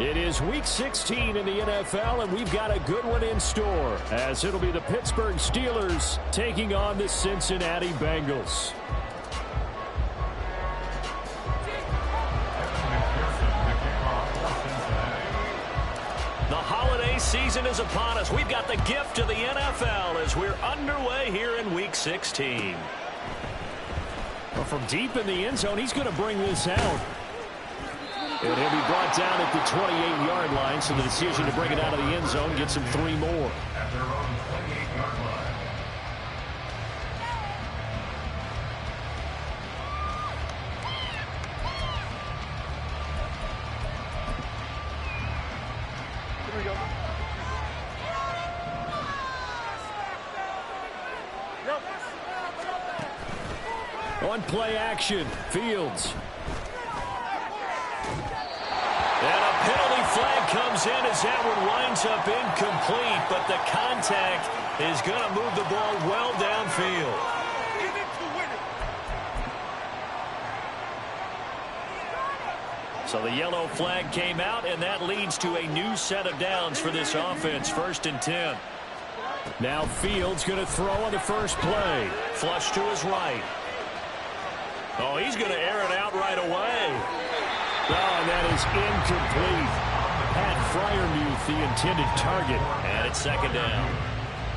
It is Week 16 in the NFL, and we've got a good one in store, as it'll be the Pittsburgh Steelers taking on the Cincinnati Bengals. The holiday season is upon us. We've got the gift of the NFL as we're underway here in Week 16. Well, from deep in the end zone, he's going to bring this out. And he'll be brought down at the 28-yard line, so the decision to bring it out of the end zone gets him 3 more. Here we go. On play action, Fields. And a penalty flag comes in as that one winds up incomplete, but the contact is going to move the ball well downfield. So the yellow flag came out, and that leads to a new set of downs for this offense, 1st and 10. Now Fields going to throw on the first play. Flush to his right. Oh, he's going to air it out right away. Oh, and that is incomplete. Pat Freiermuth, the intended target, and it's 2nd down.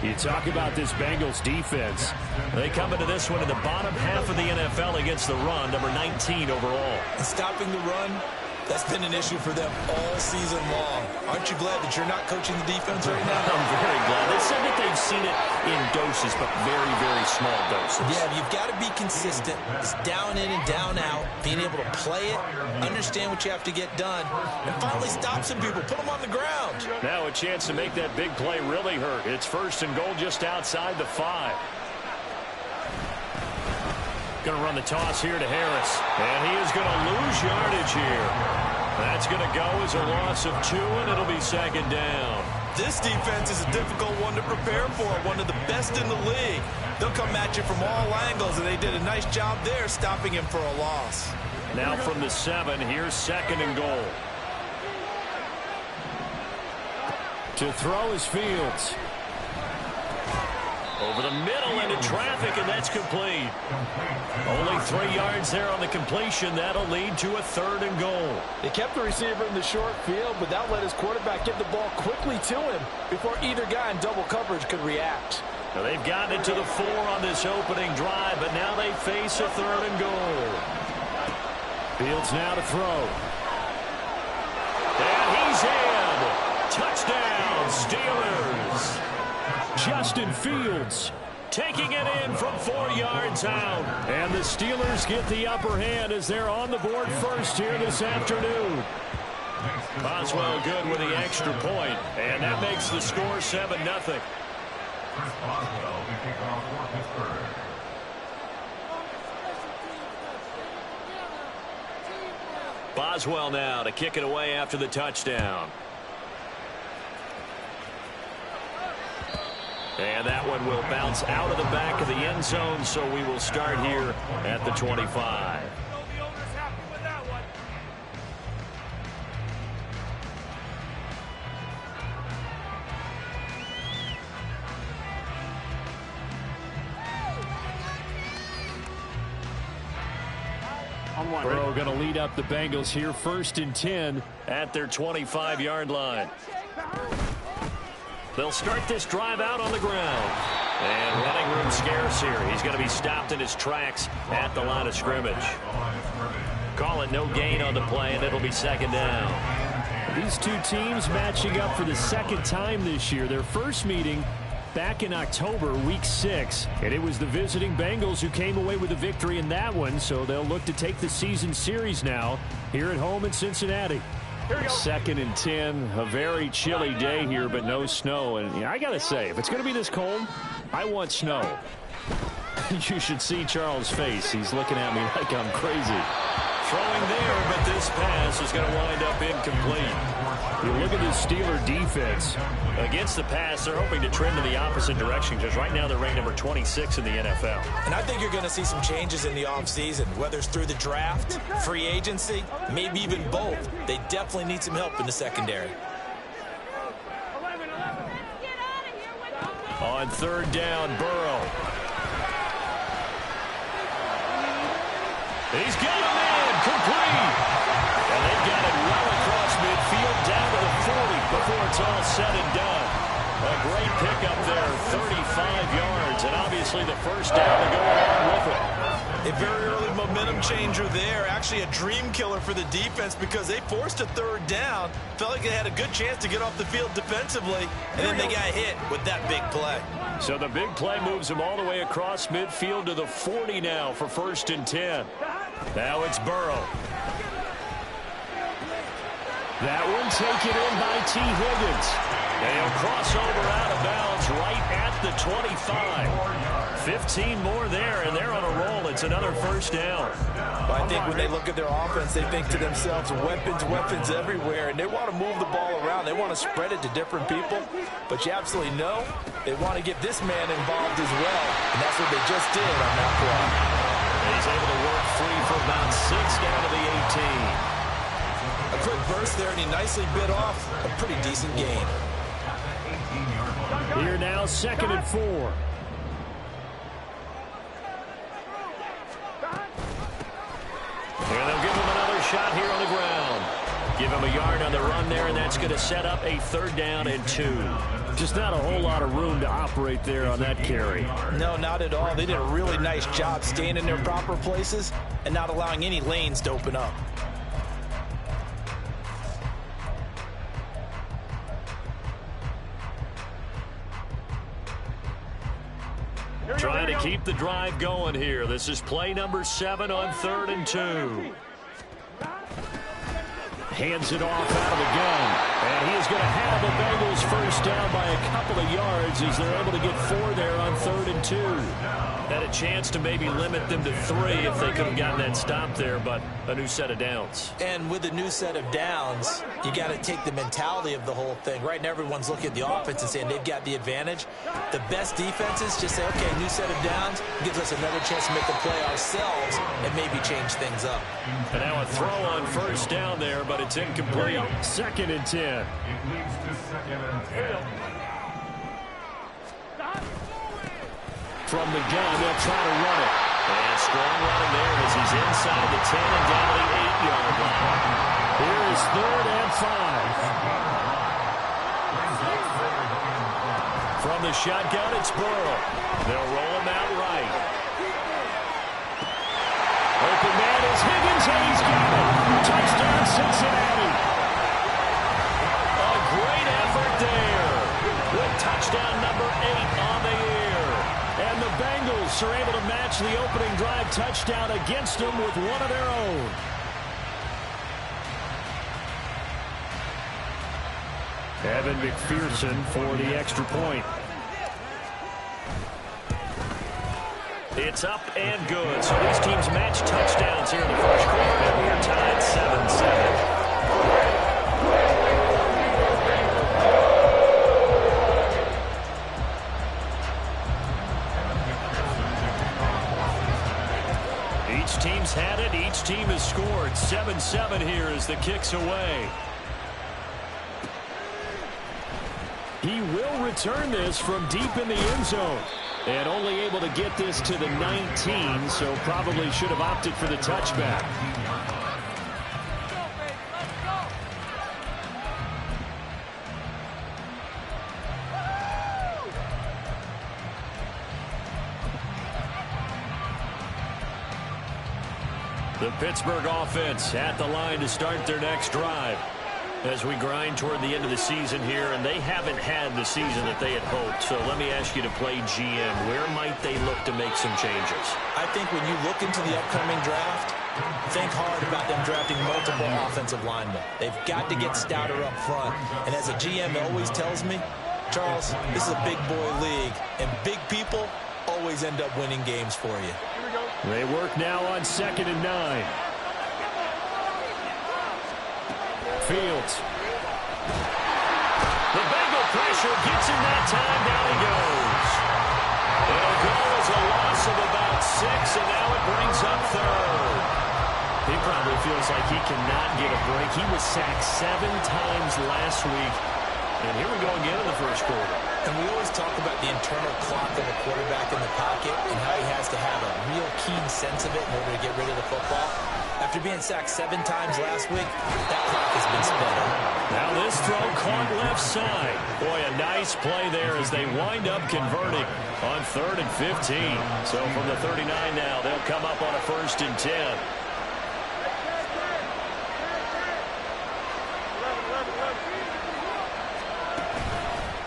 You talk about this Bengals defense. They come into this one in the bottom half of the NFL against the run, number 19 overall. Stopping the run, that's been an issue for them all season long. Aren't you glad that you're not coaching the defense right now? I'm very glad. They said that they've seen it in doses, but very, very small doses. Yeah, you've got to be consistent. It's down in and down out, being able to play it, understand what you have to get done, and finally stop some people, put them on the ground. Now a chance to make that big play really hurt. It's 1st and goal just outside the 5. Going to run the toss here to Harris. And he is going to lose yardage here. That's going to go as a loss of 2, and it'll be 2nd down. This defense is a difficult one to prepare for, one of the best in the league. They'll come at you from all angles, and they did a nice job there stopping him for a loss. Now from the 7, here's 2nd and goal. To throw is Fields. Over the middle into traffic, and that's complete. Only 3 yards there on the completion. That'll lead to a 3rd and goal. They kept the receiver in the short field, but that let his quarterback get the ball quickly to him before either guy in double coverage could react. Now they've gotten it to the 4 on this opening drive, but now they face a 3rd and goal. Fields now to throw. And he's in. Touchdown, Steelers. Justin Fields taking it in from 4 yards out. And the Steelers get the upper hand as they're on the board first here this afternoon. Boswell good with the extra point, and that makes the score 7-0. Boswell now to kick it away after the touchdown. And that one will bounce out of the back of the end zone, so we will start here at the 25. Burrow going to lead up the Bengals here, 1st and 10 at their 25-yard line. They'll start this drive out on the ground. And running room scarce here. He's going to be stopped in his tracks at the line of scrimmage. Call it no gain on the play, and it'll be 2nd down. These two teams matching up for the 2nd time this year. Their first meeting back in October, Week 6. And it was the visiting Bengals who came away with a victory in that one, so they'll look to take the season series now here at home in Cincinnati. 2nd and 10, a very chilly day here, but no snow. And I got to say, if it's going to be this cold, I want snow. You should see Charles' face. He's looking at me like I'm crazy. Throwing there, but this pass is going to wind up incomplete. You look at this Steeler defense. Against the pass, they're hoping to trend in the opposite direction because right now they're ranked number 26 in the NFL. And I think you're going to see some changes in the offseason, whether it's through the draft, free agency, maybe even both. They definitely need some help in the secondary. On third down, Burrow. He's got him in, complete. And they've got it well across midfield, down to the 40 before it's all said and done. A great pickup there, 35 yards, and obviously the first down to go along with it. A very early momentum changer there. Actually a dream killer for the defense because they forced a third down. Felt like they had a good chance to get off the field defensively, and then they got hit with that big play. So the big play moves them all the way across midfield to the 40 now for 1st and 10. Now it's Burrow. That one taken in by T. Higgins. They'll cross over out of bounds right at the 25. 15 more there, and they're on a roll. It's another first down. But I think when they look at their offense, they think to themselves, weapons everywhere, and they want to move the ball around. They want to spread it to different people, but you absolutely know they want to get this man involved as well, and that's what they just did on that play. He's able to work free for about 6 down to the 18. A quick burst there, and he nicely bit off a pretty decent gain. Here now, 2nd and 4. And they'll give him another shot here on the ground. Give him a yard on the run there, and that's going to set up a 3rd down and 2. Just not a whole lot of room to operate there on that carry. No, not at all. They did a really nice job staying in their proper places and not allowing any lanes to open up. Trying to keep the drive going here. This is play number 7 on 3rd and 2. Hands it off out of the gun. And he is going to have the Bengals first down by a couple of yards as they're able to get 4 there on 3rd and 2. Had a chance to maybe limit them to 3 if they could have gotten that stop there, but a new set of downs. And with a new set of downs, you got to take the mentality of the whole thing. Right now, everyone's looking at the offense and saying they've got the advantage. The best defenses just say, okay, new set of downs gives us another chance to make a play ourselves and maybe change things up. And now a throw on first down there, but it's incomplete. 2nd and 10. From the gun, they'll try to run it. And strong running there as he's inside the 10 and down to the 8-yard line. Here is 3rd and 5. From the shotgun, it's Burrow. They'll roll him out right. Open man is Higgins, and he's got it. Touchdown, Cincinnati. A great effort there. With touchdown number 8 on the year. And the Bengals are able to match the opening drive touchdown against them with one of their own. Evan McPherson for the extra point. It's up and good. So these teams match touchdowns here in the first quarter, and we are tied 7-7. Each team's had it. Each team has scored. 7-7 here as the kick's away. He will return this from deep in the end zone. And only able to get this to the 19, so probably should have opted for the touchback. The Pittsburgh offense at the line to start their next drive. As we grind toward the end of the season here, and they haven't had the season that they had hoped. So let me ask you to play GM. Where might they look to make some changes? I think when you look into the upcoming draft, think hard about them drafting multiple offensive linemen. They've got to get stouter up front. And as a GM always tells me, Charles, this is a big boy league, and big people always end up winning games for you. They work now on 2nd and 9. Fields. The Bengal pressure gets him that time. Down he goes. It'll go as a loss of about 6, and now it brings up third. He probably feels like he cannot get a break. He was sacked 7 times last week. And here we go again in the first quarter. And we always talk about the internal clock of a quarterback in the pocket and how he has to have a real keen sense of it in order to get rid of the football. After being sacked 7 times last week, that clock has been sped up. Now this throw caught left side. Boy, a nice play there as they wind up converting on 3rd and 15. So from the 39 now, they'll come up on a 1st and 10.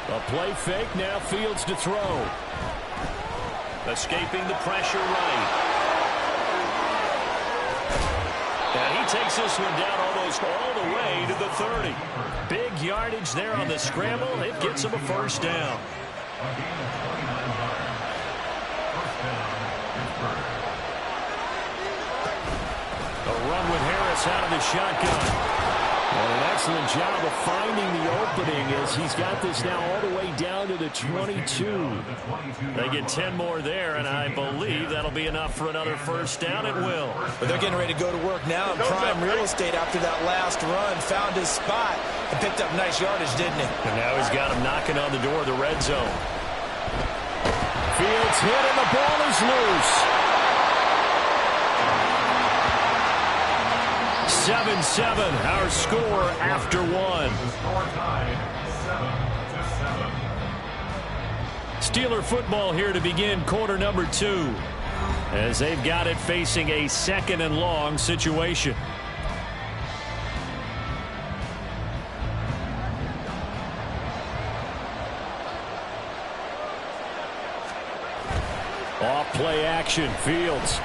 A play fake, now Fields to throw. Escaping the pressure right. And he takes this one down almost all the way to the 30. Big yardage there on the scramble. It gets him a 1st down. A run with Harris out of the shotgun. And an excellent job of finding the opening as he's got this now all the way down to the 22. They get 10 more there, and I believe that'll be enough for another 1st down. It will. But they're getting ready to go to work now in prime real estate after that last run. Found his spot and picked up nice yardage, didn't he? And now he's got him knocking on the door of the red zone. Fields hit, and the ball is loose. 7-7, our score after 1. Steeler football here to begin quarter number 2, as they've got it facing a 2nd and long situation. Off play action, Fields.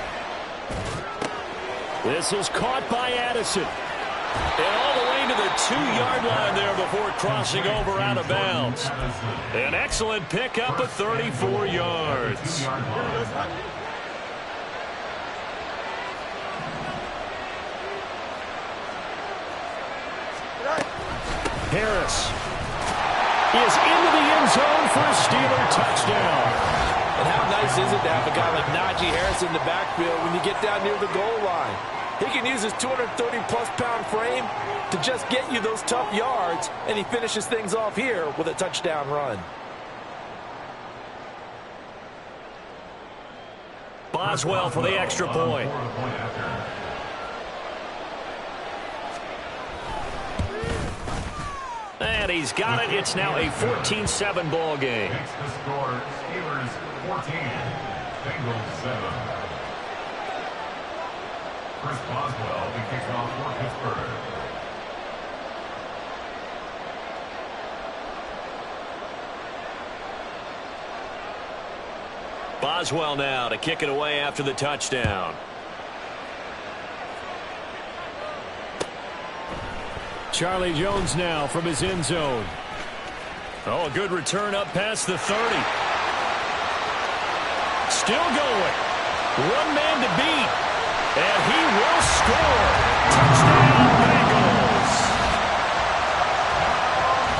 This is caught by Addison. And all the way to the 2-yard line there before crossing over out of bounds. An excellent pickup of 34 yards. Harris is into the end zone for a Steeler touchdown. And how nice is it to have a guy like Najee Harris in the backfield when you get down near the goal line? He can use his 230-plus pound frame to just get you those tough yards, and he finishes things off here with a touchdown run. Boswell for the extra point. And he's got it. It's now a 14-7 ball game. Makes the score Steelers 14, Bengals 7. Chris Boswell, the kickoff for Pittsburgh. Boswell now to kick it away after the touchdown. Charlie Jones now from his end zone. Oh, a good return up past the 30. Still going. One man to beat. And he will score. Touchdown, Bengals.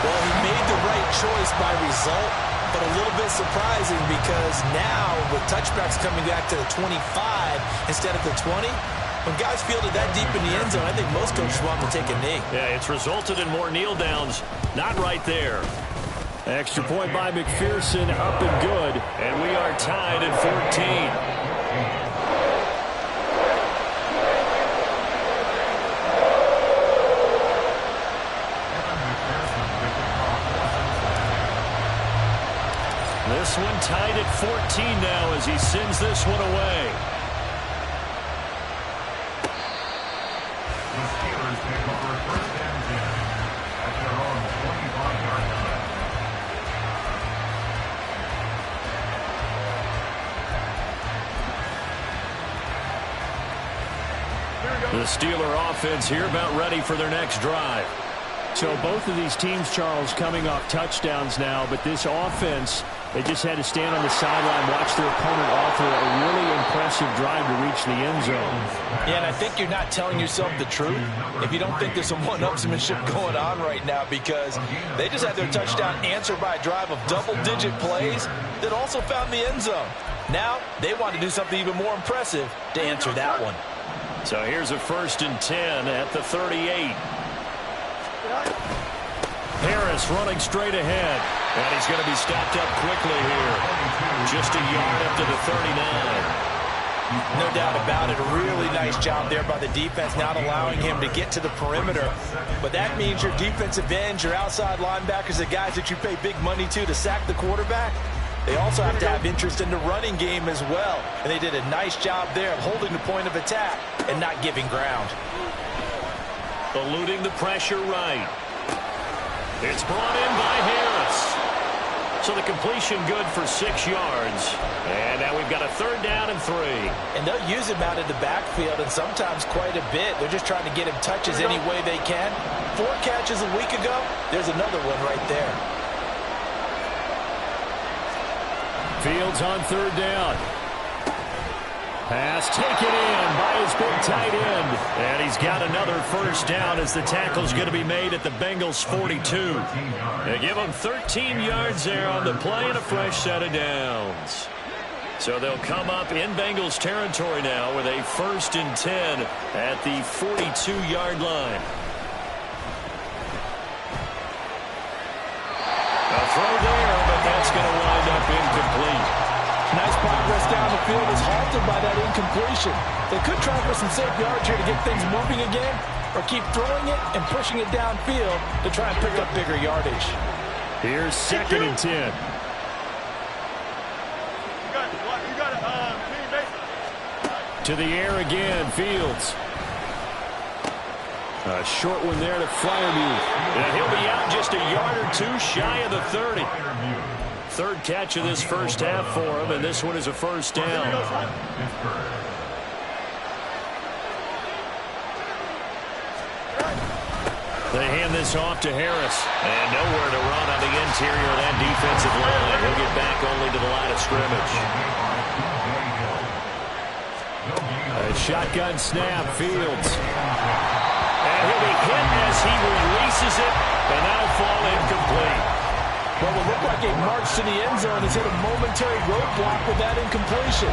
Well, he made the right choice by result, but a little bit surprising because now with touchbacks coming back to the 25 instead of the 20, when guys fielded that deep in the end zone, I think most coaches want them to take a knee. Yeah, it's resulted in more kneel downs. Not right there. Extra point by McPherson, up and good. And we are tied at 14. This one tied at 14 now as he sends this one away. The Steelers take over first and 10 at their own 25-yard line. The Steeler offense here about ready for their next drive. So both of these teams, Charles, coming off touchdowns now, but this offense, they just had to stand on the sideline, watch their opponent offer a really impressive drive to reach the end zone. Yeah, and I think you're not telling yourself the truth if you don't think there's some one-upsmanship going on right now, because they just had their touchdown answered by a drive of double-digit plays that also found the end zone. Now they want to do something even more impressive to answer that one. So here's a 1st and 10 at the 38. Harris running straight ahead. And he's going to be stopped up quickly here. Just a yard up to the 39. No doubt about it. A really nice job there by the defense, not allowing him to get to the perimeter. But that means your defensive ends, your outside linebackers, the guys that you pay big money to sack the quarterback, they also have to have interest in the running game as well. And they did a nice job there of holding the point of attack and not giving ground. Eluding the pressure right. It's brought in by Harris. So the completion good for 6 yards. And now we've got a 3rd down and 3. And they'll use him out in the backfield, and sometimes quite a bit. They're just trying to get him touches any way they can. 4 catches a week ago. There's another one right there. Fields on 3rd down. Pass taken in by his big tight end. And he's got another 1st down as the tackle's going to be made at the Bengals' 42. They give them 13 yards there on the play and a fresh set of downs. So they'll come up in Bengals territory now with a 1st and 10 at the 42-yard line. A throw there, but that's going to wind up incomplete. Nice progress down the field is halted by that incompletion. They could try for some safe yards here to get things moving again, or keep throwing it and pushing it downfield to try and pick up bigger yardage. Here's 2nd and 10. To the air again, Fields. A short one there to Fryermuth. And he'll be out just a yard or 2 shy of the 30. 3rd catch of this 1st half for him, and this one is a 1st down. They hand this off to Harris. And nowhere to run on the interior of that defensive line. He'll get back only to the line of scrimmage. A shotgun snap, Fields. And he'll be hit as he releases it, and that'll fall incomplete. What will look like a march to the end zone has hit a momentary roadblock with that incompletion.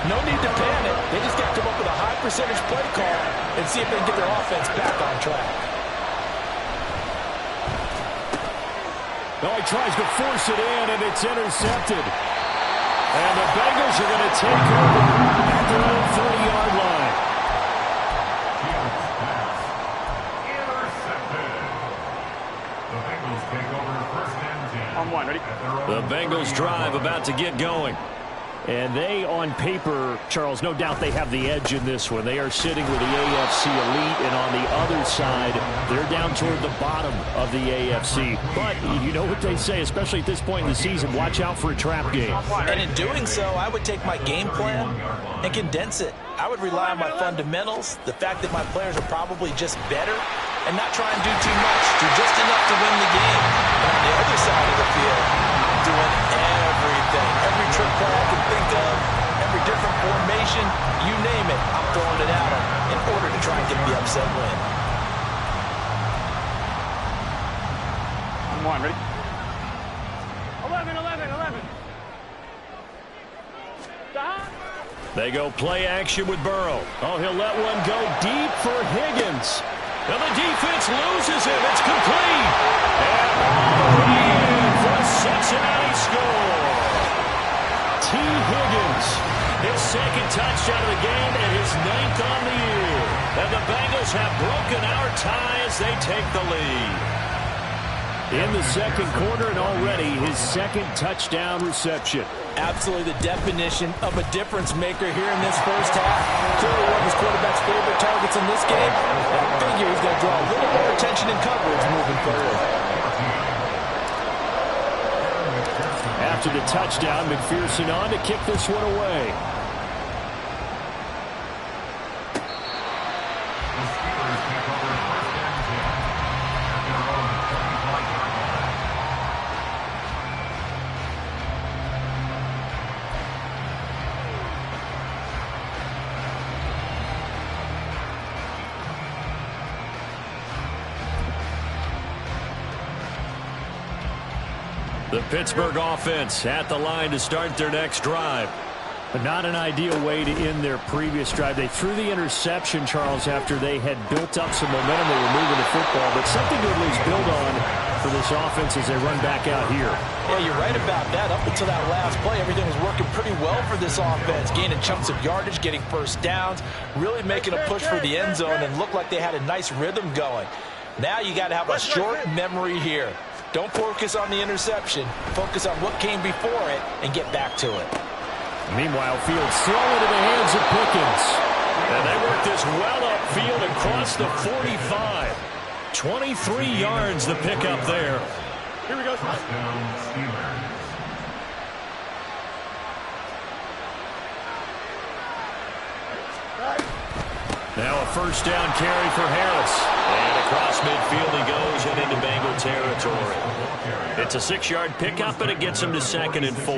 No need to panic. They just got to come up with a high percentage play call and see if they can get their offense back on track. Oh, he tries to force it in, and it's intercepted. And the Bengals are going to take over at their own 30-yard line. The Bengals drive about to get going. And they, on paper, Charles, no doubt they have the edge in this one. They are sitting with the AFC elite, and on the other side, they're down toward the bottom of the AFC. But you know what they say, especially at this point in the season, watch out for a trap game. And in doing so, I would take my game plan and condense it. I would rely on my fundamentals, the fact that my players are probably just better, and not try and do too much, do just enough to win the game. And on the other side of the field, I'm doing everything. Every trick play I can think of, every different formation, you name it, I'm throwing it at them in order to try and get the upset win. On 1, ready? 11, 11, 11. They go play action with Burrow. Oh, he'll let one go deep for Higgins. And the defense loses him. It's complete. And all the way in for a Cincinnati score. T. Higgins, his 2nd touchdown of the game and his 9th on the year. And the Bengals have broken our tie as they take the lead. In the 2nd quarter, and already his 2nd touchdown reception. Absolutely the definition of a difference maker here in this 1st half. Clearly one of his quarterback's favorite targets in this game. And I figure he's going to draw a little more attention and coverage moving forward. After the touchdown, McPherson on to kick this one away. The Pittsburgh offense at the line to start their next drive. But not an ideal way to end their previous drive. They threw the interception, Charles, after they had built up some momentum. They were moving the football, but something to at least build on for this offense as they run back out here. Yeah, you're right about that. Up until that last play, everything was working pretty well for this offense, gaining chunks of yardage, getting first downs, really making a push for the end zone, and looked like they had a nice rhythm going. Now you got to have a short memory here. Don't focus on the interception. Focus on what came before it and get back to it. Meanwhile, Fields throwing into the hands of Pickens. And they work this well upfield across the 45. 23 yards the pickup there. Here we go. Touchdown, Steelers. Now a first down carry for Harris. And across midfield he goes and into Bengal territory. It's a 6-yard pickup, and it gets him to 2nd and 4.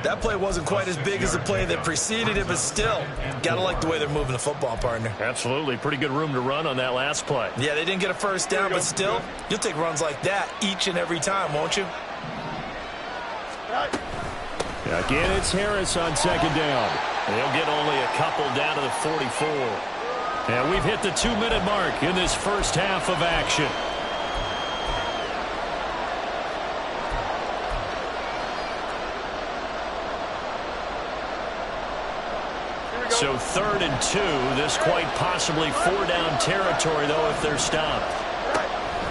That play wasn't quite as big as the play that preceded it, but still, got to like the way they're moving the football, partner. Absolutely. Pretty good room to run on that last play. Yeah, they didn't get a first down, but still, you'll take runs like that each and every time, won't you? Again, it's Harris on 2nd down. They'll get only a couple down to the 44. And we've hit the 2-minute mark in this first half of action. So 3rd and 2. This quite possibly 4-down territory, though, if they're stopped.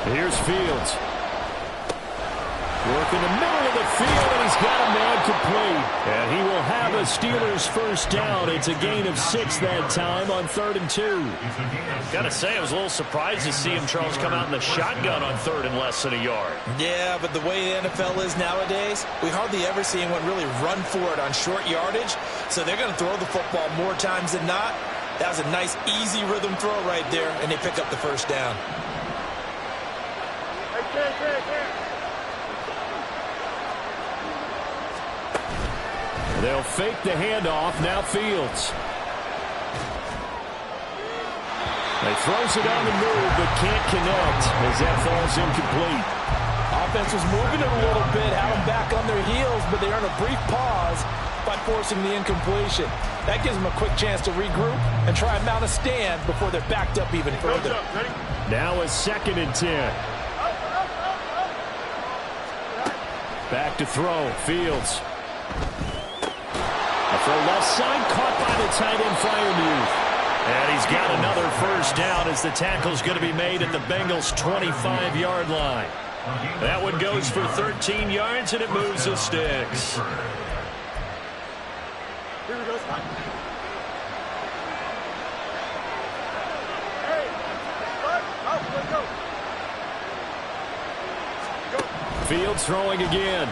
Here's Fields. Working the middle of the field, and he's got a man complete. And he will have a Steelers first down. It's a gain of 6 that time on 3rd and 2. Got to say, I was a little surprised to see him, Charles, come out in the shotgun on 3rd and less than a yard. Yeah, but the way the NFL is nowadays, we hardly ever see anyone really run for it on short yardage. So they're going to throw the football more times than not. That was a nice, easy rhythm throw right there, and they pick up the first down. They'll fake the handoff. Now Fields. He throws it on the move, but can't connect as that falls incomplete. Offense was moving it a little bit, had them back on their heels, but they earn a brief pause by forcing the incompletion. That gives them a quick chance to regroup and try and mount a stand before they're backed up even further. Now a 2nd and 10. Back to throw. Fields. For left side, caught by the tight end Freiermuth. And he's got another first down as the tackle's going to be made at the Bengals' 25-yard line. That one goes for 13 yards, and it moves the sticks. Here we go. Fields throwing again.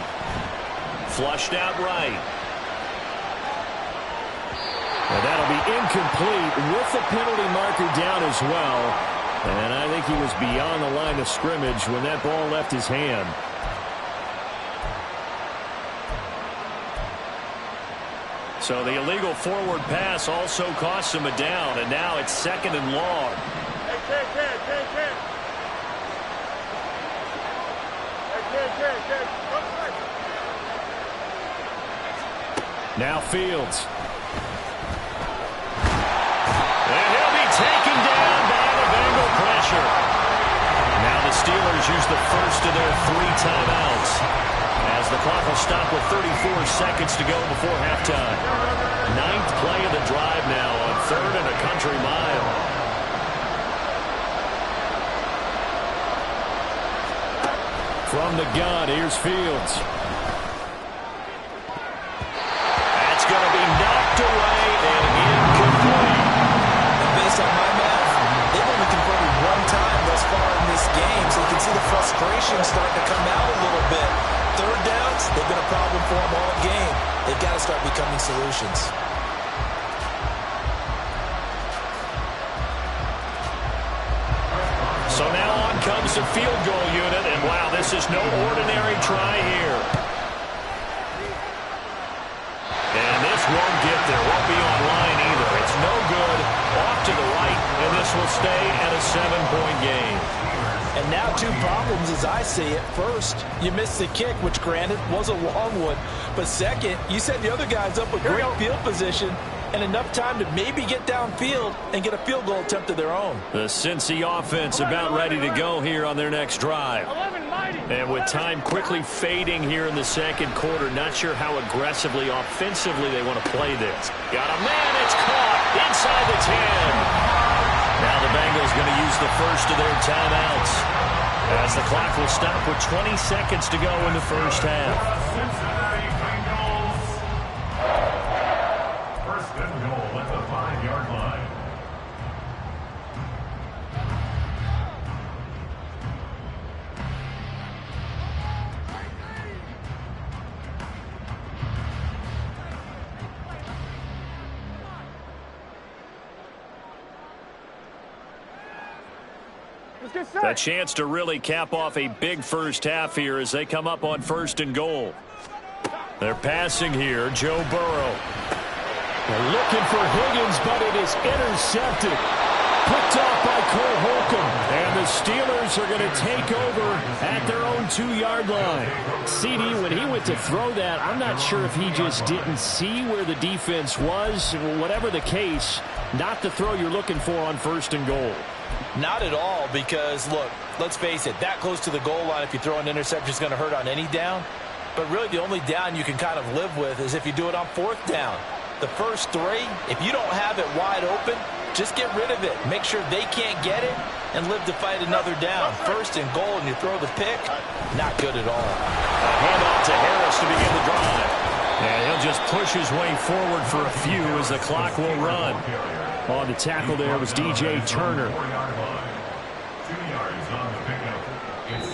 Flushed out right. And that'll be incomplete with the penalty marker down as well. And I think he was beyond the line of scrimmage when that ball left his hand. So the illegal forward pass also costs him a down, and now it's 2nd and long. Now Fields. And he'll be taken down by the Bengal pressure. Now the Steelers use the first of their 3 timeouts as the clock will stop with 34 seconds to go before halftime. 9th play of the drive now on 3rd and a country mile. From the gun, here's Fields. That's going to be knocked away and incomplete. Based on my math, they've only converted 1 time thus far in this game, so you can see the frustration starting to come out a little bit. 3rd downs, they've been a problem for them all game. They've got to start becoming solutions. So now on comes the field goal unit, and wow, this is no ordinary try here. And this won't get there, won't be online either. It's no good, off to the right, and this will stay at a 7-point game. And now 2 problems as I see it. First, you missed the kick, which granted was a long one. But second, you set the other guys up with great field position and enough time to maybe get downfield and get a field goal attempt of their own. The Cincy offense about ready to go here on their next drive. And with time quickly fading here in the second quarter, not sure how aggressively, offensively they want to play this. Got a man, it's caught inside the 10. Now the Bengals going to use the first of their timeouts as the clock will stop with 20 seconds to go in the first half. Cincinnati Bengals. First and goal at the 5-yard line. A chance to really cap off a big first half here as they come up on first and goal. They're passing here, Joe Burrow. They're looking for Higgins, but it is intercepted. Picked off by Cole Holcomb. And the Steelers are going to take over at their own 2-yard line. CD, when he went to throw that, I'm not sure if he just didn't see where the defense was. Whatever the case, not the throw you're looking for on first and goal. Not at all, because, look, let's face it, that close to the goal line, if you throw an interception, is going to hurt on any down. But really, the only down you can kind of live with is if you do it on 4th down. The first 3, if you don't have it wide open, just get rid of it. Make sure they can't get it and live to fight another down. First and goal, and you throw the pick, not good at all. A handoff to Harris to begin the drive. And he'll just push his way forward for a few as the clock will run. On the tackle there was DJ Turner.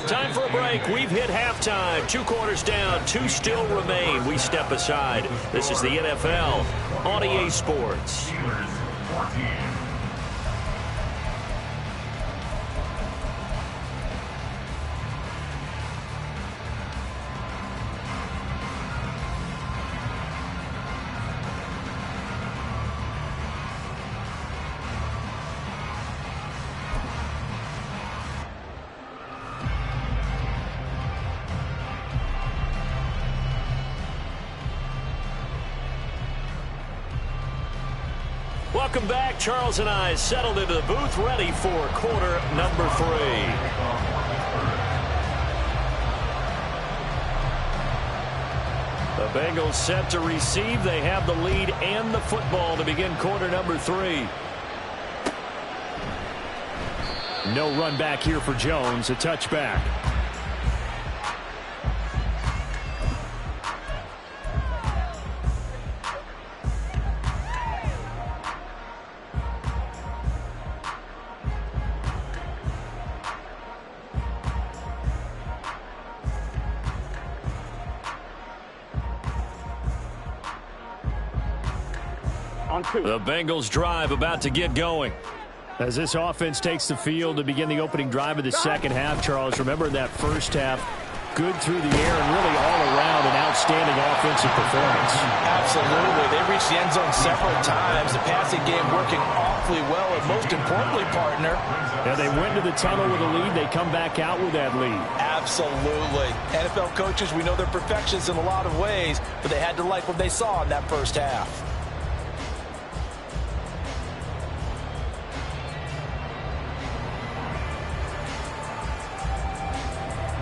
Time for a break. We've hit halftime. 2 quarters down. 2 still remain. We step aside. This is the NFL on EA Sports. Welcome back. Charles and I settled into the booth, ready for quarter number 3. The Bengals set to receive. They have the lead and the football to begin quarter number 3. No run back here for Jones. A touchback. The Bengals drive about to get going. As this offense takes the field to begin the opening drive of the second half, Charles, remember that first half, good through the air and really all around an outstanding offensive performance. Absolutely. They reached the end zone several times. The passing game working awfully well, and most importantly, partner. Yeah, they went to the tunnel with a lead. They come back out with that lead. Absolutely. NFL coaches, we know they're perfectionists in a lot of ways, but they had to like what they saw in that first half.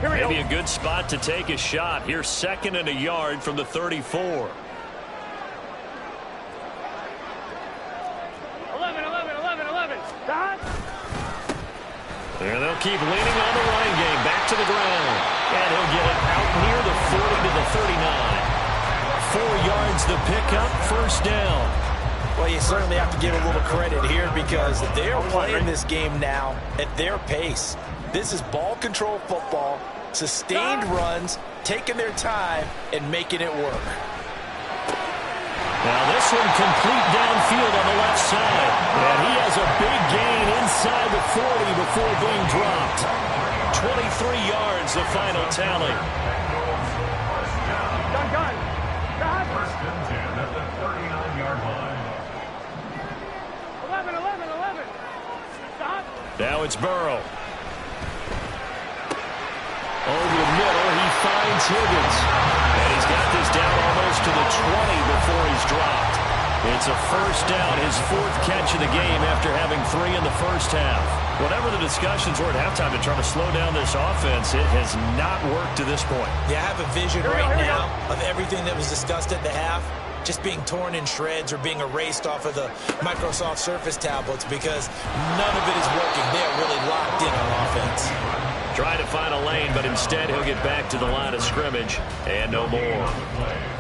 Maybe a good spot to take a shot. Here's 2nd and a yard from the 34. 11, 11, 11. Stop. And they'll keep leaning on the running game. Back to the ground. And he'll get it out near the 40 to the 39. 4 yards the pickup, first down. Well, you certainly have to give a little credit here because they are playing this game now at their pace. This is ball control football, sustained runs, taking their time, and making it work. Now this one complete downfield on the left side. And he has a big gain inside the 40 before being dropped. 23 yards, the final tally. Gun. Stop. First and 10 at the 39-yard line. 11, 11, 11. Stop. Now it's Burrow. finds Higgins. And he's got this down almost to the 20 before he's dropped. It's a first down, his fourth catch of the game after having 3 in the first half. Whatever the discussions were at halftime to try to slow down this offense, it has not worked to this point. Yeah, I have a vision right now of everything that was discussed at the half just being torn in shreds or being erased off of the Microsoft Surface tablets because none of it is working. They are really locked in on offense. Trying to find a lane, but instead he'll get back to the line of scrimmage and no more.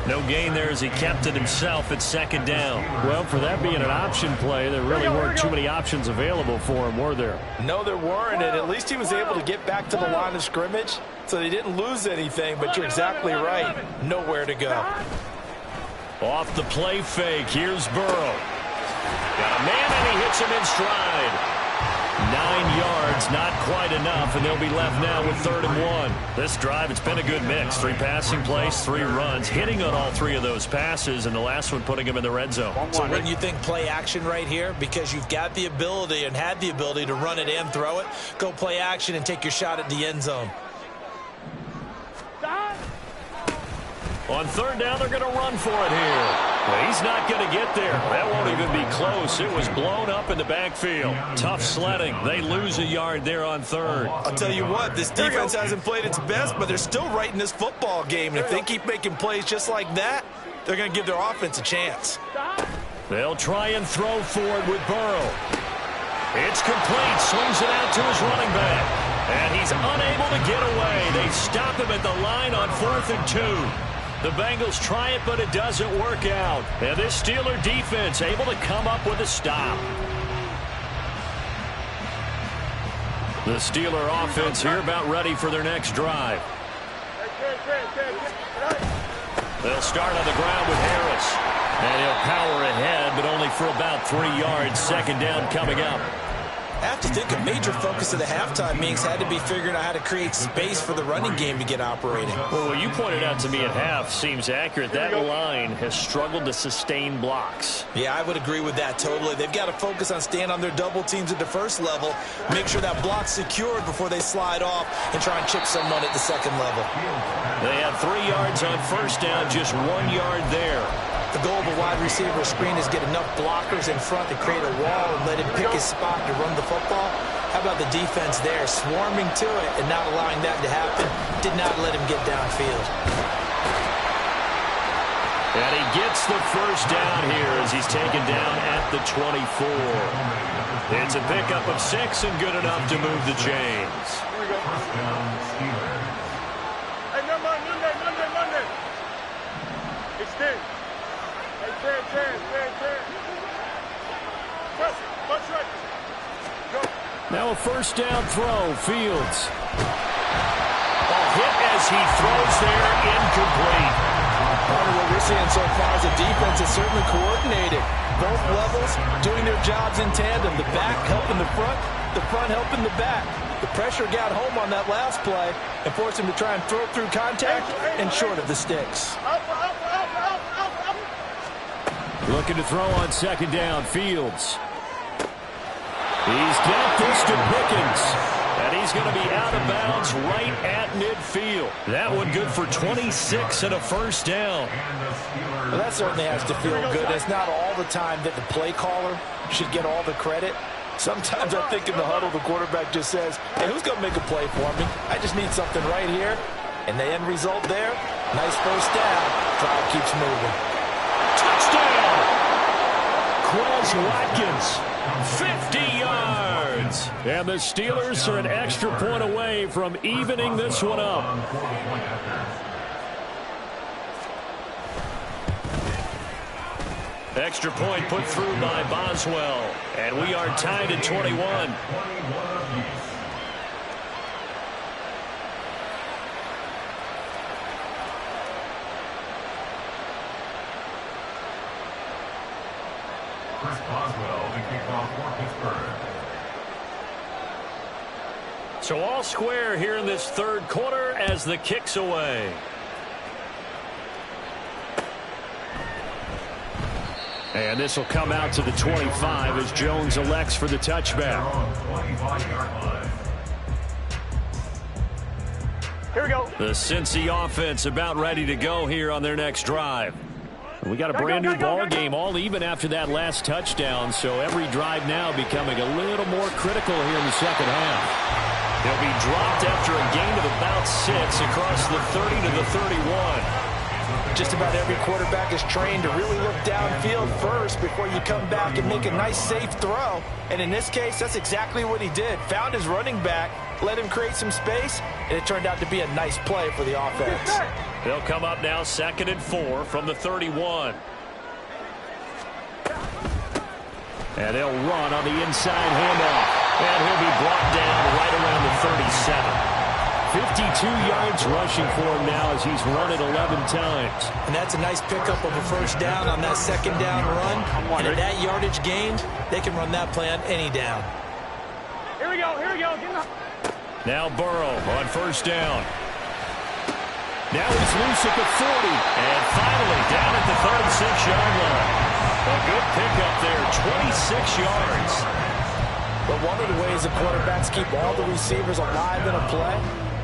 No gain there as he kept it himself at second down. Well, for that being an option play, there really weren't too many options available for him, were there? No, there weren't, and at least he was able to get back to the line of scrimmage, so they didn't lose anything, but you're exactly right. Nowhere to go. Off the play fake, here's Burrow. Got a man, and he hits him in stride. 9 yards, not quite enough, and they'll be left now with 3rd and 1. This drive, it's been a good mix. 3 passing plays, 3 runs, hitting on all 3 of those passes, and the last one putting him in the red zone. So wouldn't you think play action right here? Because you've got the ability and had the ability to run it and throw it. Go play action and take your shot at the end zone. On 3rd down, they're going to run for it here. Well, he's not going to get there. That won't even be close. It was blown up in the backfield. Tough sledding. They lose a yard there on 3rd. I'll tell you what, this defense hasn't played its best, but they're still right in this football game. And if they keep making plays just like that, they're going to give their offense a chance. They'll try and throw for it with Burrow. It's complete. Swings it out to his running back. And he's unable to get away. They stop him at the line on 4th and 2. The Bengals try it, but it doesn't work out. And this Steeler defense able to come up with a stop. The Steeler offense here about ready for their next drive. They'll start on the ground with Harris. And he'll power ahead, but only for about 3 yards. 2nd down coming up. I have to think a major focus of the halftime meetings had to be figuring out how to create space for the running game to get operating. Well, what you pointed out to me at half seems accurate. That line has struggled to sustain blocks. Yeah, I would agree with that totally. They've got to focus on staying on their double teams at the first level, make sure that block's secured before they slide off and try and chip someone at the second level. They had 3 yards on 1st down, just 1 yard there. The goal of a wide receiver screen is get enough blockers in front to create a wall and let him pick his spot to run the football. How about the defense there, swarming to it and not allowing that to happen? Did not let him get downfield. And he gets the first down here as he's taken down at the 24. It's a pickup of 6 and good enough to move the chains. Hey, Monday. Extend. Now a 1st down throw, Fields. Ball hit as he throws there, incomplete. Part of what we're seeing so far is the defense is certainly coordinated. Both levels doing their jobs in tandem. The back helping the front helping the back. The pressure got home on that last play and forced him to try and throw through contact and short of the sticks. Looking to throw on 2nd down, Fields. He's got this to Pickens. And he's going to be out of bounds right at midfield. That one good for 26 and a 1st down. Well, that certainly has to feel good. It's not all the time that the play caller should get all the credit. Sometimes I think in the huddle, the quarterback just says, hey, who's going to make a play for me? I just need something right here. And the end result there, nice 1st down. Drive keeps moving. Touchdown! Quez Watkins, 50 yards. And the Steelers are an extra point away from evening this one up. Extra point put through by Boswell. And we are tied at 21. Chris Boswell, the kickoff for Pittsburgh. So all square here in this 3rd quarter as the kick's away. And this will come out to the 25 as Jones elects for the touchback. Here we go. The Cincy offense about ready to go here on their next drive. We got a brand new ball game, all even after that last touchdown, so every drive now becoming a little more critical here in the second half. He'll be dropped after a gain of about 6 across the 30 to the 31. Just about every quarterback is trained to really look downfield first before you come back and make a nice, safe throw. And in this case, that's exactly what he did. Found his running back, let him create some space, and it turned out to be a nice play for the offense. They'll come up now 2nd and 4 from the 31. And they'll run on the inside handoff. And he'll be brought down right around the 37. 52 yards rushing for him now as he's run it 11 times. And that's a nice pickup of a first down on that second down run. And at that yardage gained, they can run that play on any down. Here we go. Here we go. Now Burrow on first down. Now he's loose at the 40. And finally down at the 36-yard line. A good pickup there, 26 yards. But one of the ways the quarterbacks keep all the receivers alive in a play,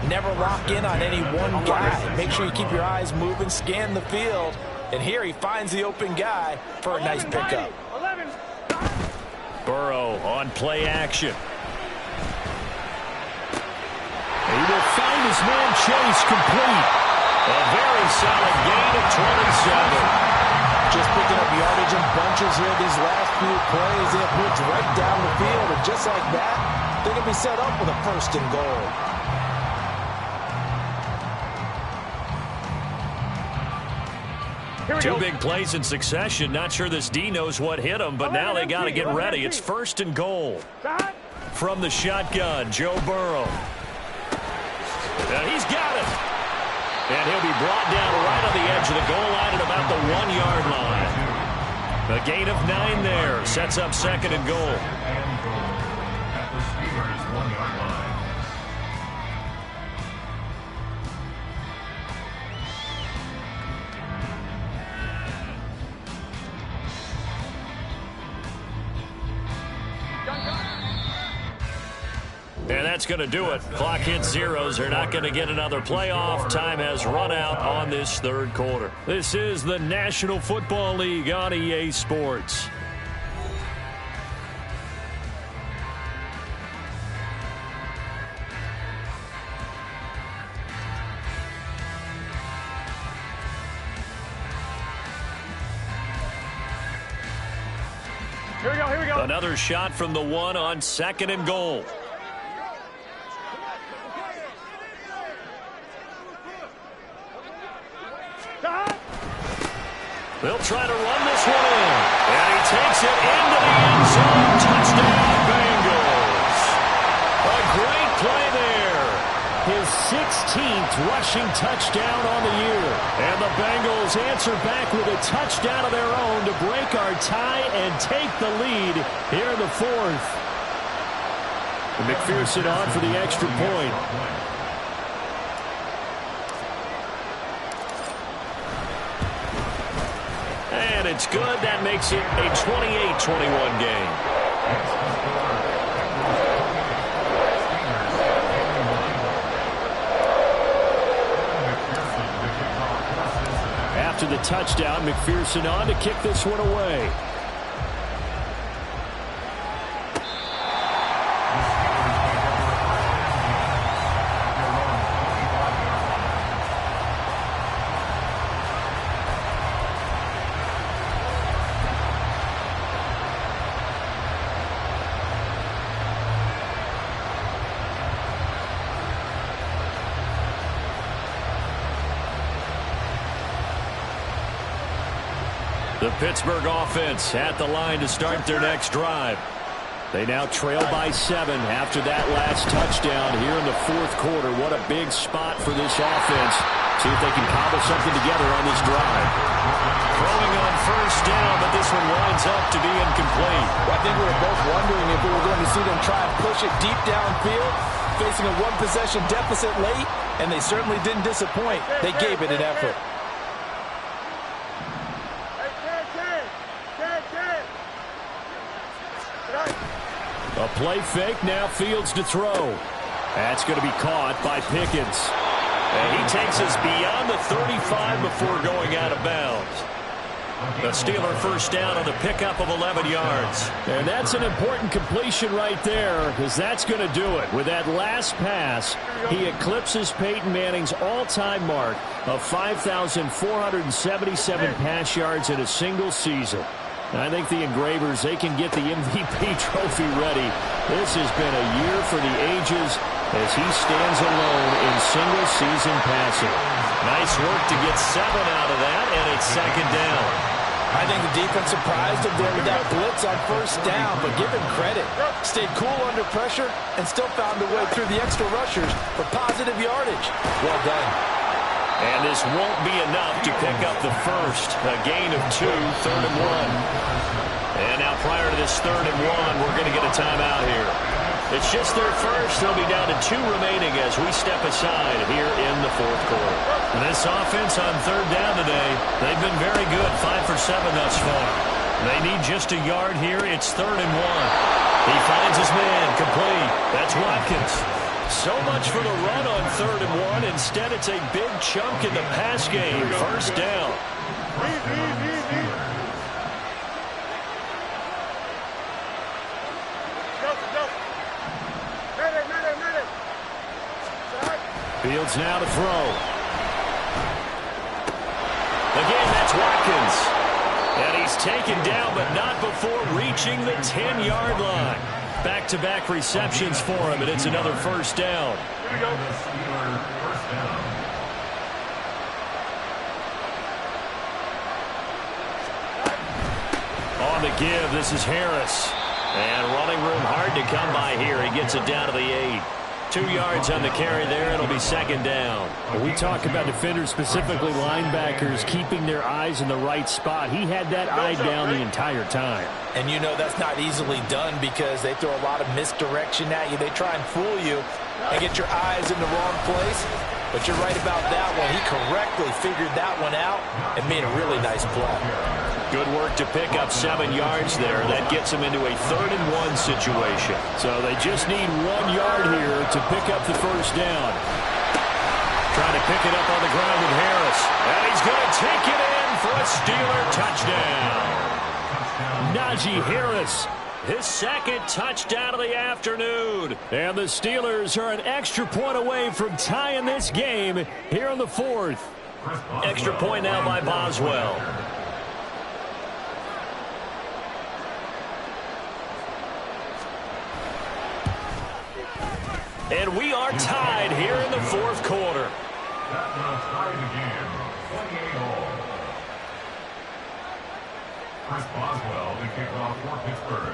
never lock in on any one guy. Make sure you keep your eyes moving, scan the field. And here he finds the open guy for a nice pickup. 11. Burrow on play action. He will find his man Chase complete. A very solid gain of 27. Just picking up yardage in bunches here these last few plays. They have moved right down the field, and just like that, they're going to be set up with a 1st and goal. Two big plays in succession. Not sure this D knows what hit him, but now they got to get ready. It's 1st and goal. From the shotgun, Joe Burrow. And he's got it. And he'll be brought down right on the edge of the goal line at about the 1-yard line. A gain of 9 there. Sets up 2nd and goal. At the Steelers' 1-yard line. And that's going to do it. Clock hits zeros. They're not going to get another playoff. Time has run out on this 3rd quarter. This is the National Football League on EA Sports. Here we go. Here we go. Another shot from the 1 on 2nd and goal. They'll try to run this one in. And he takes it into the end zone. Touchdown, Bengals. A great play there. His 16th rushing touchdown on the year. And the Bengals answer back with a touchdown of their own to break our tie and take the lead here in the 4th. And McPherson on for the extra point. And it's good. That makes it a 28-21 game. After the touchdown, McPherson on to kick this one away. The Pittsburgh offense at the line to start their next drive. They now trail by 7 after that last touchdown here in the 4th quarter. What a big spot for this offense. See if they can cobble something together on this drive. Throwing on first down, but this one winds up to be incomplete. Well, I think we were both wondering if we were going to see them try and push it deep downfield, facing a 1-possession deficit late, and they certainly didn't disappoint. They gave it an effort. A play fake, now Fields to throw. That's going to be caught by Pickens. And he takes us beyond the 35 before going out of bounds. The Steeler first down on the pickup of 11 yards. And that's an important completion right there, because that's going to do it. With that last pass, he eclipses Peyton Manning's all-time mark of 5,477 pass yards in a single season. I think the Engravers, they can get the MVP trophy ready. This has been a year for the ages as he stands alone in single-season passing. Nice work to get 7 out of that, and it's second down. I think the defense surprised him there with that blitz on first down, but give him credit. Stayed cool under pressure and still found a way through the extra rushers for positive yardage. Well done. And this won't be enough to pick up the first. A gain of 2, 3rd and 1. And now prior to this 3rd and 1, we're going to get a timeout here. It's just their first. They'll be down to 2 remaining as we step aside here in the 4th quarter. And this offense on 3rd down today, they've been very good, 5 for 7 thus far. They need just a yard here. It's 3rd and 1. He finds his man, complete. That's Watkins. So much for the run on 3rd and 1. Instead, it's a big chunk in the pass game. First down. Fields now to throw. Again, that's Watkins. And he's taken down, but not before reaching the 10-yard line. Back-to-back receptions for him, and it's another first down. On the give, this is Harris. And running room hard to come by here. He gets it down to the 8. 2 yards on the carry there. It'll be second down. When we talk about defenders, specifically linebackers, keeping their eyes in the right spot. He had that eye down the entire time. And you know that's not easily done because they throw a lot of misdirection at you. They try and fool you and get your eyes in the wrong place. But you're right about that one. He correctly figured that one out and made a really nice play. Good work to pick up 7 yards there. That gets them into a 3rd and 1 situation. So they just need 1 yard here to pick up the first down. Trying to pick it up on the ground with Harris. And he's going to take it in for a Steeler touchdown. Najee Harris, his second touchdown of the afternoon. And the Steelers are an extra point away from tying this game here in the 4th. Extra point now by Boswell. And we are tied here in the 4th quarter. That will tie the game, 28-all. Chris Boswell, the kickoff for Pittsburgh.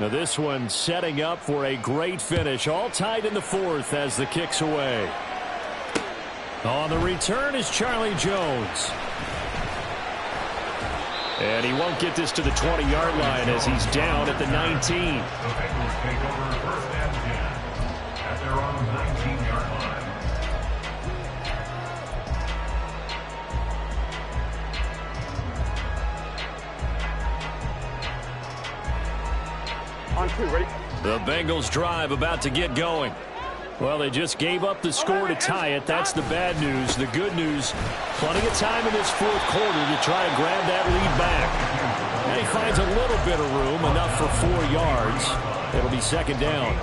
Now this one setting up for a great finish. All tied in the 4th as the kick's away. On the return is Charlie Jones. And he won't get this to the 20-yard line as he's down at the 19. The Bengals take over first and 10 at their own 19-yard line. On 2, ready? The Bengals drive about to get going. Well, they just gave up the score to tie it. That's the bad news. The good news, plenty of time in this 4th quarter to try to grab that lead back. And he finds a little bit of room, enough for 4 yards. It'll be second down.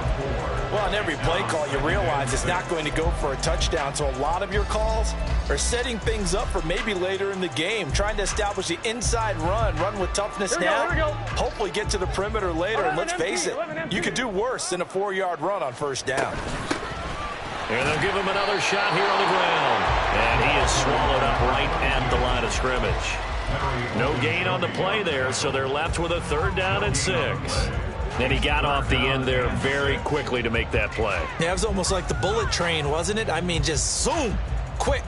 Well, on every play call, you realize it's not going to go for a touchdown. So a lot of your calls are setting things up for maybe later in the game, trying to establish the inside run with toughness now. Hopefully get to the perimeter later. And let's face it, you could do worse than a 4-yard run on first down. And they'll give him another shot here on the ground. And he is swallowed up right at the line of scrimmage. No gain on the play there, so they're left with a 3rd down and 6. And he got off the end there very quickly to make that play. Yeah, it was almost like the bullet train, wasn't it? I mean, just zoom. Quick.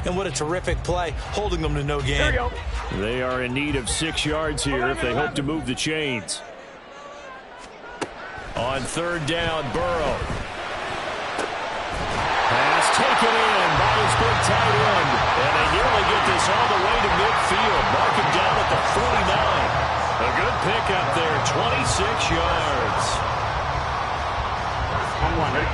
And what a terrific play, holding them to no gain. There you go. They are in need of 6 yards here if they hope to move the chains. On 3rd down, Burrow. Pass taken in by his big tight end. And they nearly get this all the way to midfield. Mark him down at the 49. A good pickup there, 26 yards. On 1, ready?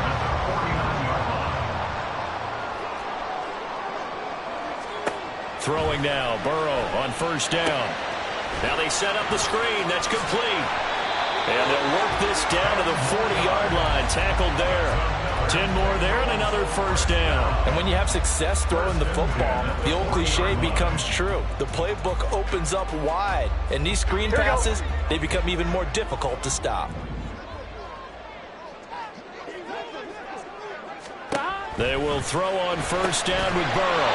Throwing now, Burrow on first down. Now they set up the screen. That's complete. And they'll work this down to the 40-yard line. Tackled there. 10 more there and another first down. And when you have success throwing the football, the old cliche becomes true. The playbook opens up wide. And these screen passes, they become even more difficult to stop. They will throw on first down with Burrow.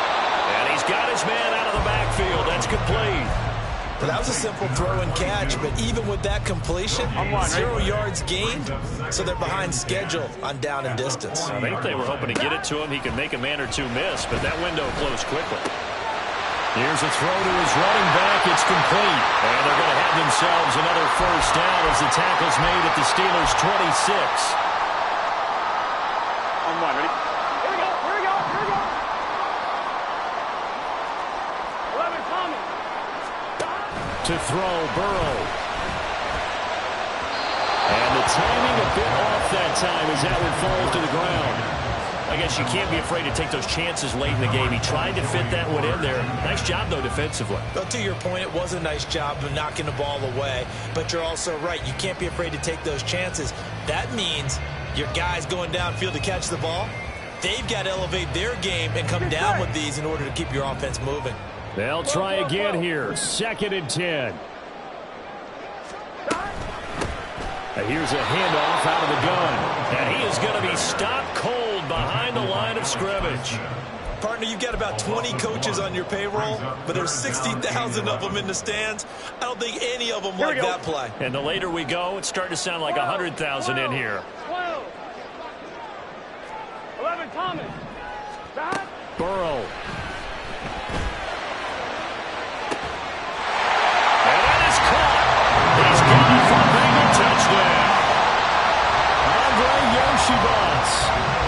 And he's got his man out of the backfield. That's complete. Well, that was a simple throw and catch, but even with that completion, 0 yards gained, so they're behind schedule on down and distance. I think they were hoping to get it to him. He could make a man or two miss, but that window closed quickly. Here's a throw to his running back. It's complete. And they're going to have themselves another first down as the tackle's made at the Steelers' 26. On one, ready? Here we go, here we go, here we go. 11 coming. To throw, Burrow. And the timing a bit off that time as that one falls to the ground. I guess you can't be afraid to take those chances late in the game. He tried to fit that one in there. Nice job, though, defensively. Well, to your point, it was a nice job of knocking the ball away. But you're also right. You can't be afraid to take those chances. That means your guys going downfield to catch the ball, they've got to elevate their game and come down with these in order to keep your offense moving. They'll try again here. 2nd and 10. And here's a handoff out of the gun. And he is going to be stopped cold behind the line of scrimmage. Partner, you've got about 20 coaches on your payroll, but there's 60,000 of them in the stands. I don't think any of them like that play. And the later we go, it's starting to sound like 100,000 in here. 12. 11 coming. Burrow.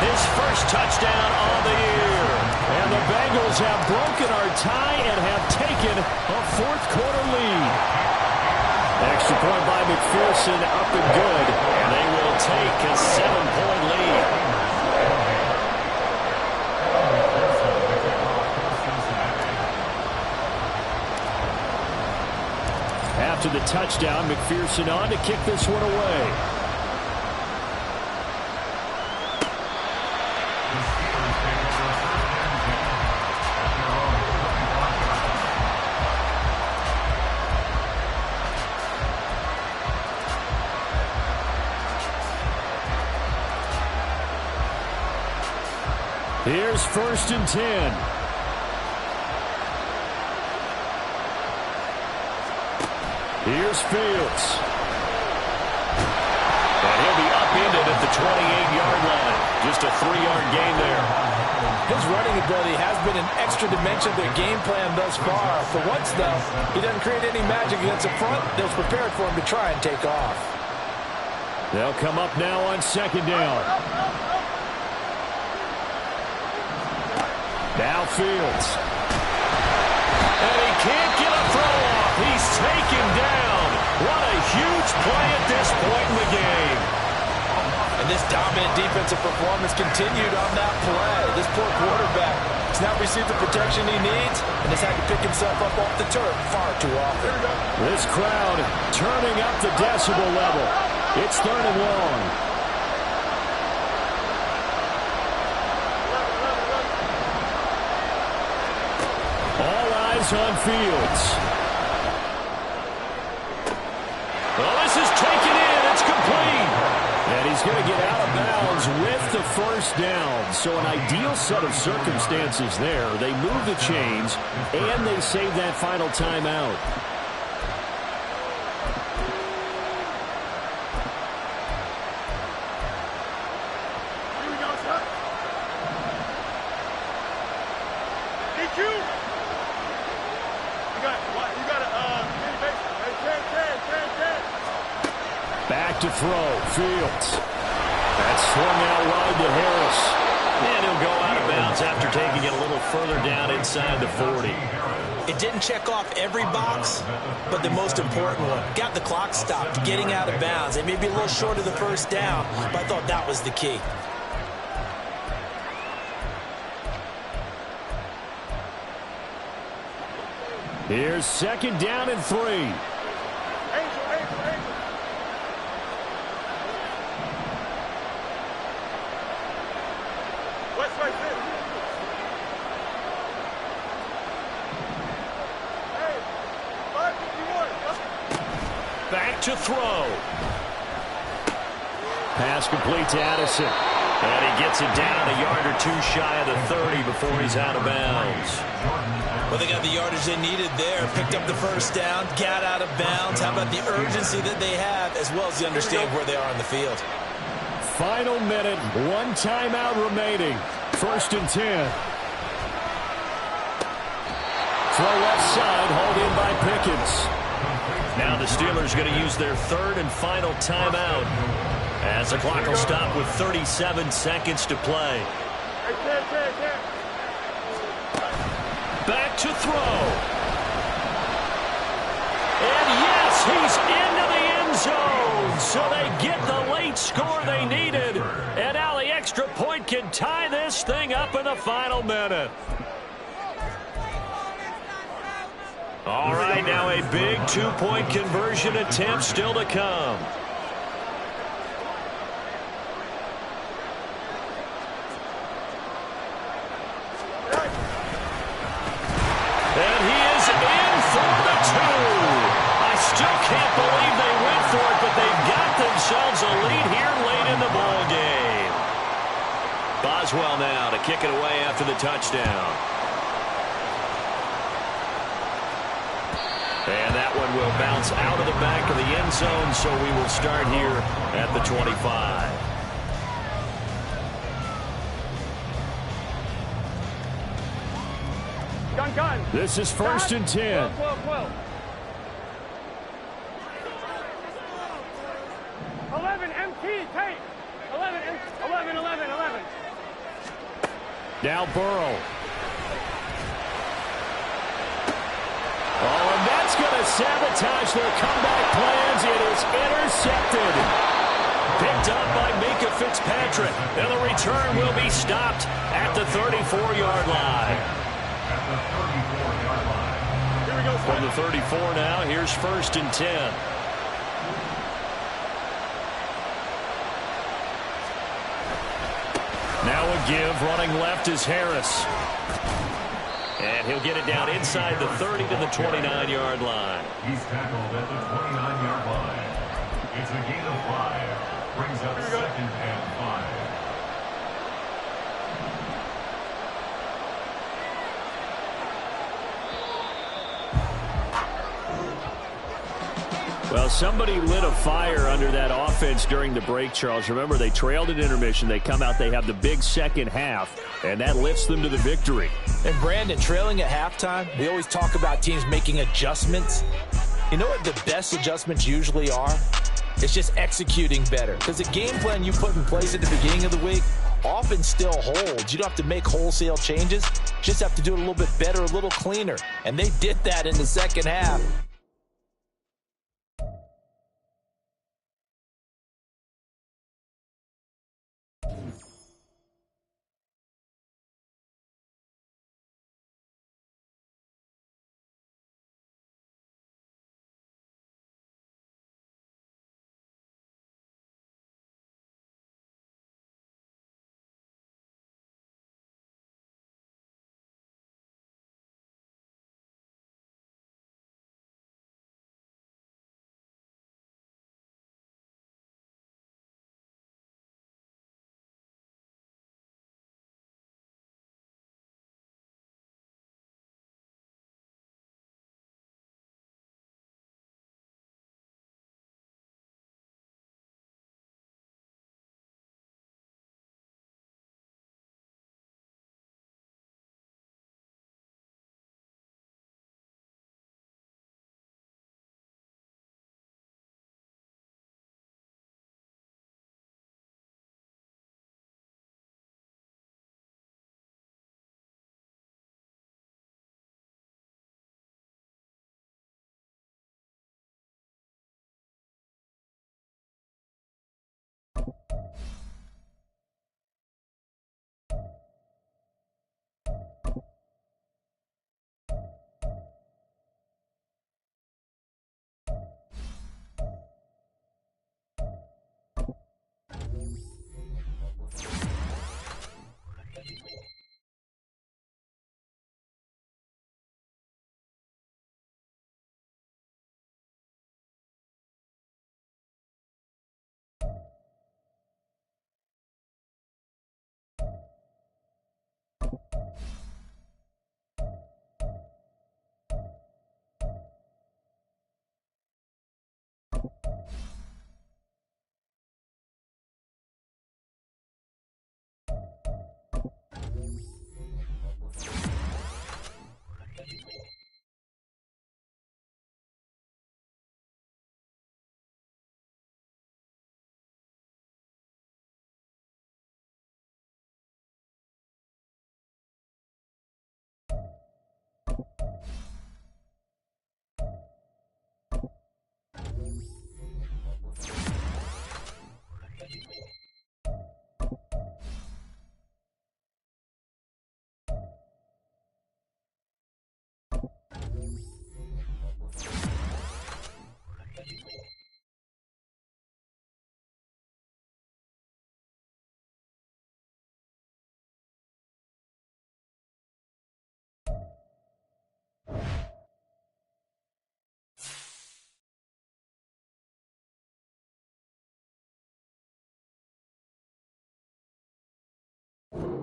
His first touchdown on the year. And the Bengals have broken our tie and have taken a fourth-quarter lead. Extra point by McPherson, up and good. And they will take a 7-point lead. After the touchdown, McPherson on to kick this one away. Here's 1st and 10. Here's Fields. And he'll be upended at the 28-yard line. Just a 3-yard gain there. His running ability has been an extra dimension of their game plan thus far. For once, though, he doesn't create any magic against the front. They was prepared for him to try and take off. They'll come up now on 2nd down. Now Fields. And he can't get a throw off. He's taken down. What a huge play at this point in the game. And this dominant defensive performance continued on that play. This poor quarterback has not received the protection he needs and has had to pick himself up off the turf far too often. This crowd turning up the decibel level. It's 3rd and long. On Fields. Well, this is taken in. It's complete. And he's going to get out of bounds with the first down. So an ideal set of circumstances there. They move the chains, and they save that final timeout. Here we go, sir. Did you? Back to throw. Fields. That's swung out wide to Harris. And he'll go out of bounds after taking it a little further down inside the 40. It didn't check off every box, but the most important one. Got the clock stopped, getting out of bounds. It may be a little short of the first down, but I thought that was the key. Here's second down and 3. Angel. West right there. Hey, 551. Back to throw. Pass complete to Addison. And he gets it down a yard or two shy of the 30 before he's out of bounds. Well, they got the yardage they needed there. Picked up the first down, got out of bounds. How about the urgency that they have, as well as the understanding where they are on the field? Final minute, one timeout remaining. First and 10. Throw left side, hauled in by Pickens. Now the Steelers going to use their third and final timeout, as the clock will stop with 37 seconds to play. Back to throw. And yes, he's into the end zone. So they get the late score they needed. And now the extra point can tie this thing up in the final minute. All right, now a big two-point conversion attempt still to come. And he is in for the 2. I still can't believe they went for it, but they've got themselves a lead here late in the ball game. Boswell now to kick it away after the touchdown. And that one will bounce out of the back of the end zone, so we will start here at the 25. Gun. This is first and 10. 12. 11 MT, tape. 11. Now Burrow. Oh, and that's going to sabotage their comeback plans. It is intercepted. Picked up by Minka Fitzpatrick. And the return will be stopped at the 34-yard line. Here we go. From the 34 now, here's first and 10. Now a give, running left is Harris. And he'll get it down inside the 30 to the 29-yard line. He's tackled at the 29-yard line. It's a gain of 5. Brings up second and 5. Well, somebody lit a fire under that offense during the break, Charles. Remember, they trailed at intermission. They come out, they have the big second half, and that lifts them to the victory. And Brandon, trailing at halftime, we always talk about teams making adjustments. You know what the best adjustments usually are? It's just executing better. Because the game plan you put in place at the beginning of the week often still holds. You don't have to make wholesale changes. Just have to do it a little bit better, a little cleaner. And they did that in the second half.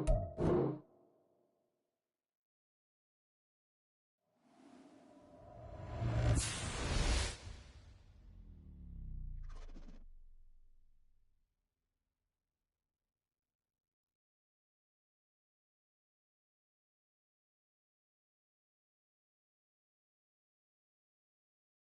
10.